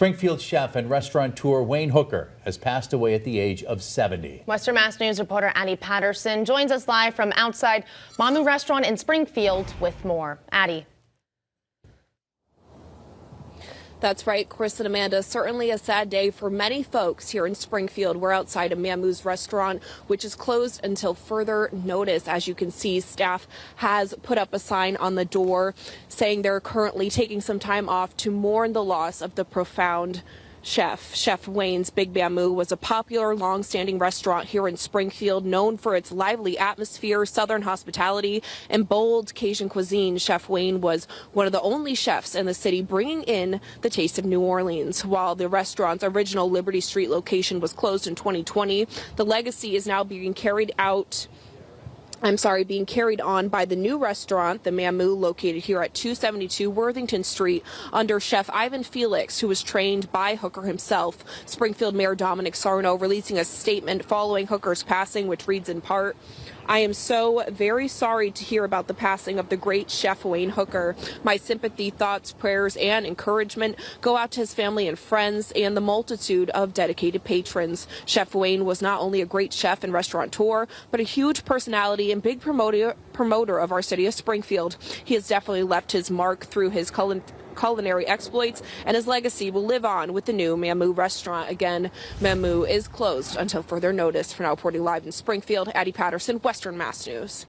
Springfield chef and restaurateur Wayne Hooker has passed away at the age of 70. Western Mass News reporter Addie Patterson joins us live from outside Mamu Restaurant in Springfield with more. Addie. That's right, Chris and Amanda. Certainly a sad day for many folks here in Springfield. We're outside of Mamu's restaurant, which is closed until further notice. As you can see, staff has put up a sign on the door saying they're currently taking some time off to mourn the loss of the profound chef. Chef Wayne's Big Bamboo was a popular, long-standing restaurant here in Springfield, known for its lively atmosphere, southern hospitality, and bold Cajun cuisine. Chef Wayne was one of the only chefs in the city bringing in the taste of New Orleans. While the restaurant's original Liberty Street location was closed in 2020, the legacy is now being carried on by the new restaurant, the Mamu, located here at 272 Worthington Street under Chef Ivan Felix, who was trained by Hooker himself. Springfield Mayor Dominic Sarno releasing a statement following Hooker's passing, which reads in part, "I am so very sorry to hear about the passing of the great Chef Wayne Hooker. My sympathy, thoughts, prayers, and encouragement go out to his family and friends and the multitude of dedicated patrons. Chef Wayne was not only a great chef and restaurateur, but a huge personality and big promoter of our city of Springfield. He has definitely left his mark through his culinary exploits, and his legacy will live on with the new Mamu restaurant." Again, Mamu is closed until further notice. For now, reporting live in Springfield, Addie Patterson, Western Mass News.